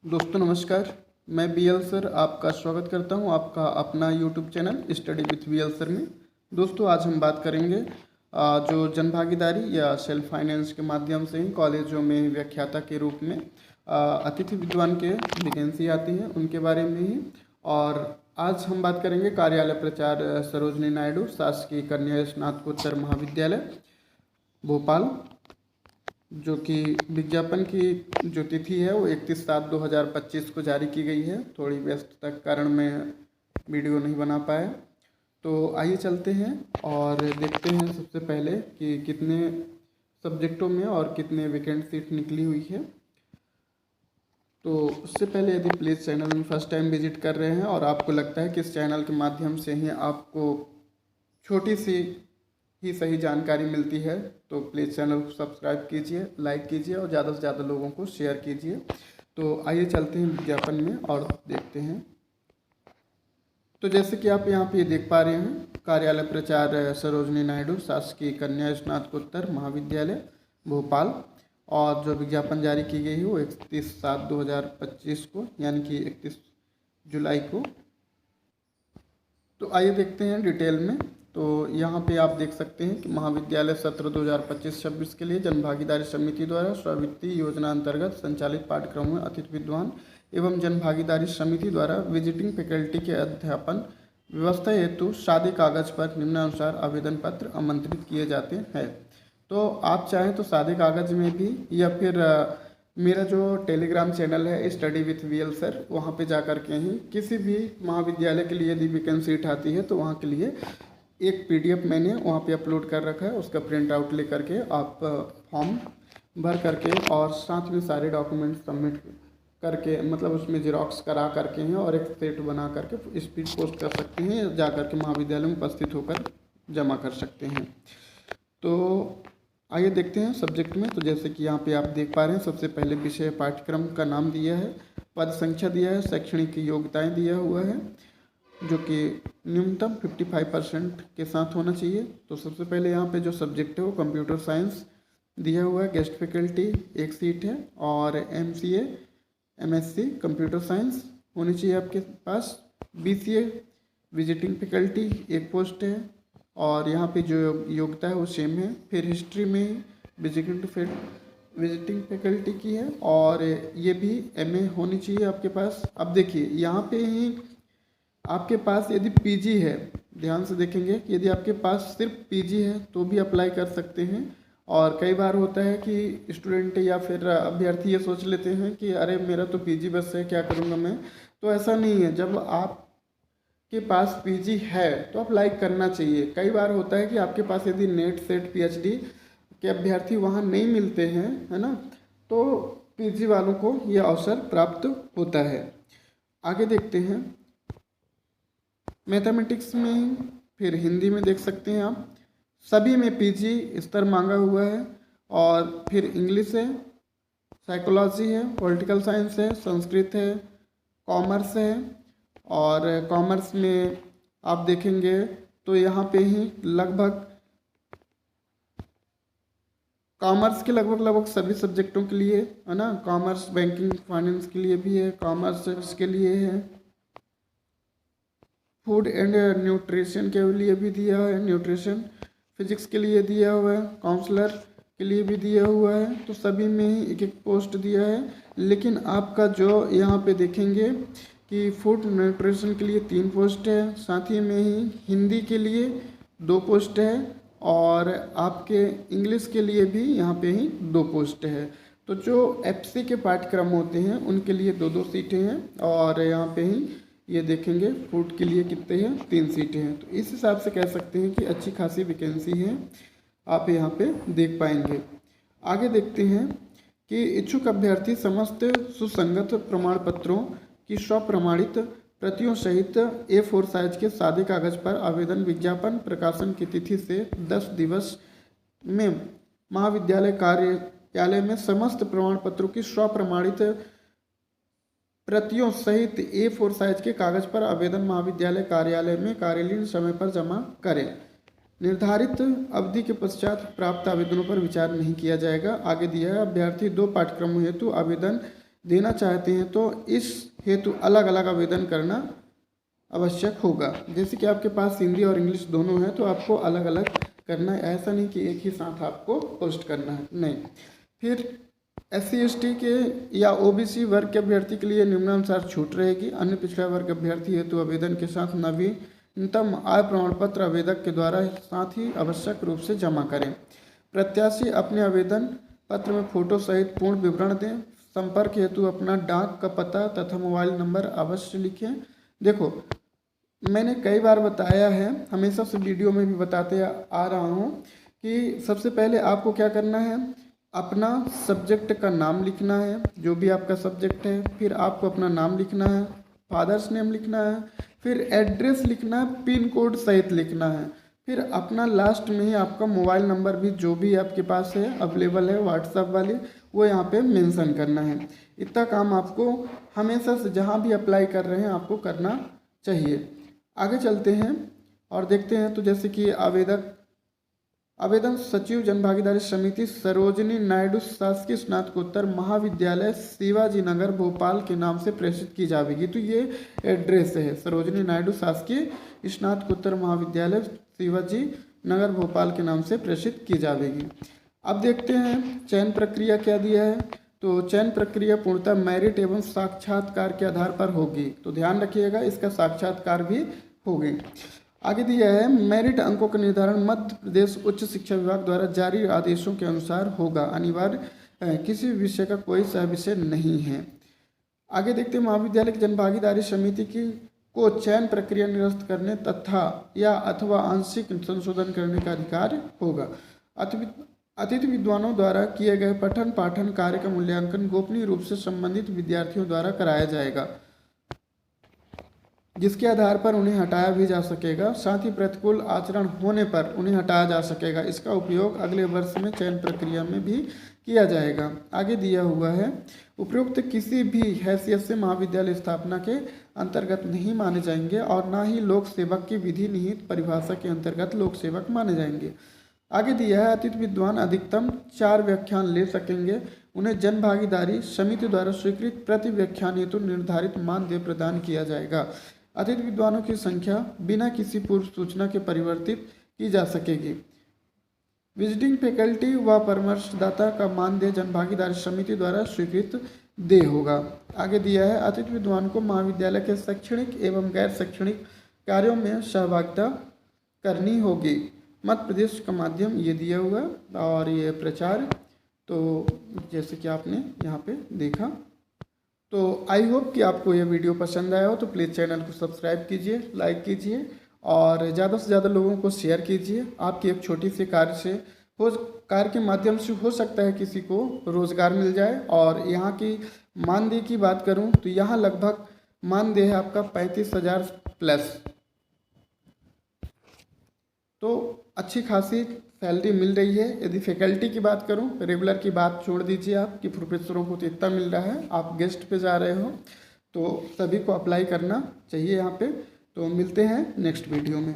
दोस्तों नमस्कार। मैं बीएल सर आपका स्वागत करता हूं आपका अपना YouTube channel study with BL sir में। दोस्तों आज हम बात करेंगे जो जनभागीदारी या सेल्फ फाइनेंस के माध्यम से ही कॉलेजों में व्याख्याता के रूप में अतिथि विद्वान के वैकेंसी आती है उनके बारे में ही। और आज हम बात करेंगे कार्यालय प्रचार सरोजनी नायडू शासकीय कन्या स्नातकोत्तर महाविद्यालय भोपाल, जो कि विज्ञापन की जो तिथि है वो 31/7/2025 को जारी की गई है। थोड़ी व्यस्तता के कारण मैं वीडियो नहीं बना पाया, तो आइए चलते हैं और देखते हैं सबसे पहले कि कितने सब्जेक्टों में और कितने वैकेंट सीट निकली हुई है। तो उससे पहले यदि प्लीज़ चैनल में फर्स्ट टाइम विजिट कर रहे हैं और आपको लगता है कि इस चैनल के माध्यम से ही आपको छोटी सी ही सही जानकारी मिलती है तो प्लीज़ चैनल को सब्सक्राइब कीजिए, लाइक कीजिए और ज़्यादा से ज़्यादा लोगों को शेयर कीजिए। तो आइए चलते हैं विज्ञापन में और देखते हैं। तो जैसे कि आप यहाँ पे देख पा रहे हैं, कार्यालय प्रचार सरोजनी नायडू शासकीय कन्या स्नातकोत्तर महाविद्यालय भोपाल, और जो विज्ञापन जारी की गई है वो 31/7/2025 को यानी कि 31 जुलाई को। तो आइए देखते हैं डिटेल में। तो यहाँ पे आप देख सकते हैं कि महाविद्यालय सत्र 2025-26 के लिए जनभागीदारी समिति द्वारा स्वीकृति योजना अंतर्गत संचालित पाठ्यक्रमों में अतिथि विद्वान एवं जनभागीदारी समिति द्वारा विजिटिंग फैकल्टी के अध्यापन व्यवस्था हेतु सादे कागज पर निम्नानुसार आवेदन पत्र आमंत्रित किए जाते हैं। तो आप चाहें तो सादे कागज में भी या फिर मेरा जो टेलीग्राम चैनल है स्टडी विथ वीएल सर, वहाँ पे जा कर के ही किसी भी महाविद्यालय के लिए यदि वैकेंसी आती है तो वहाँ के लिए एक पीडीएफ मैंने वहाँ पे अपलोड कर रखा है। उसका प्रिंट आउट ले करके आप फॉर्म भर करके और साथ में सारे डॉक्यूमेंट सबमिट करके, मतलब उसमें जेरोक्स करा करके हैं और एक सेट बना करके स्पीड पोस्ट कर सकते हैं या जा करके महाविद्यालय में उपस्थित होकर जमा कर सकते हैं। तो आइए देखते हैं सब्जेक्ट में। तो जैसे कि यहाँ पे आप देख पा रहे हैं, सबसे पहले विषय पाठ्यक्रम का नाम दिया है, पद संख्या दिया है, शैक्षणिक योग्यताएं दिया हुआ है जो कि न्यूनतम 55% के साथ होना चाहिए। तो सबसे पहले यहाँ पे जो सब्जेक्ट है वो कंप्यूटर साइंस दिया हुआ है, गेस्ट फैकल्टी एक सीट है, और एमसीए एमएससी कंप्यूटर साइंस होनी चाहिए आपके पास। बीसीए विजिटिंग फैकल्टी एक पोस्ट है और यहाँ पे जो योग्यता है वो सेम है। फिर हिस्ट्री में विजिटिंग फैकल्टी की है और ये भी एमए होनी चाहिए आपके पास। अब देखिए यहाँ पे ही आपके पास यदि पीजी है, ध्यान से देखेंगे कि यदि आपके पास सिर्फ पीजी है तो भी अप्लाई कर सकते हैं। और कई बार होता है कि स्टूडेंट या फिर अभ्यर्थी ये सोच लेते हैं कि अरे मेरा तो पीजी बस है, क्या करूँगा मैं। तो ऐसा नहीं है, जब आपके पास पीजी है तो अप्लाई करना चाहिए। कई बार होता है कि आपके पास यदि नेट सेट पीएचडी के अभ्यर्थी वहाँ नहीं मिलते हैं, है ना, तो पीजी वालों को ये अवसर प्राप्त होता है। आगे देखते हैं मैथमेटिक्स में, फिर हिंदी में देख सकते हैं आप, सभी में पीजी स्तर मांगा हुआ है। और फिर इंग्लिश है, साइकोलॉजी है, पॉलिटिकल साइंस है, संस्कृत है, कॉमर्स है। और कॉमर्स में आप देखेंगे तो यहाँ पे ही लगभग कॉमर्स के लगभग सभी सब्जेक्टों के लिए है ना। कॉमर्स बैंकिंग फाइनेंस के लिए भी है, कॉमर्स के लिए है, फूड एंड न्यूट्रिशन के लिए भी दिया है, न्यूट्रिशन फिजिक्स के लिए दिया हुआ है, काउंसलर के लिए भी दिया हुआ है। तो सभी में ही एक एक पोस्ट दिया है। लेकिन आपका जो यहाँ पे देखेंगे कि फूड न्यूट्रिशन के लिए 3 पोस्ट है, साथ ही में ही हिंदी के लिए 2 पोस्ट है और आपके इंग्लिश के लिए भी यहाँ पे ही 2 पोस्ट है। तो जो एफसी के पाठ्यक्रम होते हैं उनके लिए 2-2 सीटें हैं और यहाँ पे ही ये देखेंगे फूड के लिए कितने हैं, 3 सीटें हैं। तो इस हिसाब से कह सकते हैं कि अच्छी खासी वैकेंसी है, आप यहाँ पे देख पाएंगे। आगे देखते हैं कि इच्छुक अभ्यर्थी समस्त सुसंगत प्रमाण पत्रों की स्वप्रमाणित प्रतियों सहित A4 साइज के सादे कागज पर आवेदन विज्ञापन प्रकाशन की तिथि से 10 दिवस में महाविद्यालय कार्यालय में समस्त प्रमाण पत्रों की स्वप्रमाणित प्रतियों सहित A4 साइज के कागज पर आवेदन महाविद्यालय कार्यालय में कार्यालयीन समय पर जमा करें। निर्धारित अवधि के पश्चात प्राप्त आवेदनों पर विचार नहीं किया जाएगा। आगे दिया है अभ्यर्थी 2 पाठ्यक्रमों हेतु आवेदन देना चाहते हैं तो इस हेतु अलग अलग आवेदन करना आवश्यक होगा। जैसे कि आपके पास हिंदी और इंग्लिश दोनों हैं तो आपको अलग अलग करना है, ऐसा नहीं कि एक ही साथ आपको पोस्ट करना है, नहीं। फिर SC/ST के या OBC वर्ग के अभ्यर्थी के लिए निम्नानुसार छूट रहेगी। अन्य पिछड़ा वर्ग अभ्यर्थी हेतु आवेदन के साथ नवीनतम आय प्रमाण पत्र आवेदक के द्वारा साथ ही आवश्यक रूप से जमा करें। प्रत्याशी अपने आवेदन पत्र में फोटो सहित पूर्ण विवरण दें। संपर्क हेतु अपना डाक का पता तथा मोबाइल नंबर अवश्य लिखें। देखो, मैंने कई बार बताया है, हमेशा से वीडियो में भी बताते आ रहा हूँ कि सबसे पहले आपको क्या करना है, अपना सब्जेक्ट का नाम लिखना है, जो भी आपका सब्जेक्ट है। फिर आपको अपना नाम लिखना है, फादर्स नेम लिखना है, फिर एड्रेस लिखना है, पिन कोड सहित लिखना है। फिर अपना लास्ट में ही आपका मोबाइल नंबर भी जो भी आपके पास है अवेलेबल है व्हाट्सएप वाली, वो यहाँ पे मेंशन करना है। इतना काम आपको हमेशा से जहाँ भी अप्लाई कर रहे हैं आपको करना चाहिए। आगे चलते हैं और देखते हैं। तो जैसे कि आवेदन सचिव जनभागीदारी समिति सरोजनी नायडू शासकीय स्नातकोत्तर महाविद्यालय शिवाजी नगर भोपाल के नाम से प्रेषित की जाएगी। तो ये एड्रेस है, सरोजनी नायडू शासकीय स्नातकोत्तर महाविद्यालय शिवाजी नगर भोपाल के नाम से प्रेषित की जाएगी। अब देखते हैं चयन प्रक्रिया क्या दिया है। तो चयन प्रक्रिया पूर्णतः मेरिट एवं साक्षात्कार के आधार पर होगी। तो ध्यान रखिएगा, इसका साक्षात्कार भी होगी। आगे दिया है मेरिट अंकों का निर्धारण मध्य प्रदेश उच्च शिक्षा विभाग द्वारा जारी आदेशों के अनुसार होगा। अनिवार्य किसी विषय का कोई सह विषय नहीं है। आगे देखते हैं महाविद्यालय की जनभागीदारी समिति की को चयन प्रक्रिया निरस्त करने तथा या अथवा आंशिक संशोधन करने का अधिकार होगा। अतिथि विद्वानों द्वारा किए गए पठन पाठन कार्य का मूल्यांकन गोपनीय रूप से संबंधित विद्यार्थियों द्वारा कराया जाएगा, जिसके आधार पर उन्हें हटाया भी जा सकेगा। साथ ही प्रतिकूल आचरण होने पर उन्हें हटाया जा सकेगा। इसका उपयोग अगले वर्ष में चयन प्रक्रिया में भी किया जाएगा। आगे दिया हुआ है उपयुक्त किसी भी हैसियत से महाविद्यालय स्थापना के अंतर्गत नहीं माने जाएंगे और न ही लोक सेवक की विधि निहित परिभाषा के अंतर्गत लोक सेवक माने जाएंगे। आगे दिया है अतिथि विद्वान अधिकतम 4 व्याख्यान ले सकेंगे। उन्हें जन भागीदारी समिति द्वारा स्वीकृत प्रति व्याख्यान हेतु निर्धारित मानदेय प्रदान किया जाएगा। अतिथि विद्वानों की संख्या बिना किसी पूर्व सूचना के परिवर्तित की जा सकेगी। विजिटिंग फैकल्टी व परामर्शदाता का मानदेय जन भागीदारी समिति द्वारा स्वीकृत देय होगा। आगे दिया है अतिथि विद्वान को महाविद्यालय के शैक्षणिक एवं गैर शैक्षणिक कार्यों में सहभागिता करनी होगी। मध्य प्रदेश का माध्यम ये दिया हुआ और ये प्रचार, तो जैसे कि आपने यहाँ पे देखा। तो आई होप कि आपको ये वीडियो पसंद आया हो, तो प्लीज़ चैनल को सब्सक्राइब कीजिए, लाइक कीजिए और ज़्यादा से ज़्यादा लोगों को शेयर कीजिए। आपकी एक छोटी सी कार्य के माध्यम से हो सकता है किसी को रोज़गार मिल जाए। और यहाँ की मानदेय की बात करूँ तो यहाँ लगभग मानदेय है आपका 35,000 प्लस, तो अच्छी खासी सैलरी मिल रही है। यदि फैकल्टी की बात करूं, रेगुलर की बात छोड़ दीजिए आप कि प्रोफेसरों को तो इतना मिल रहा है, आप गेस्ट पे जा रहे हो, तो सभी को अप्लाई करना चाहिए यहाँ पे। तो मिलते हैं नेक्स्ट वीडियो में।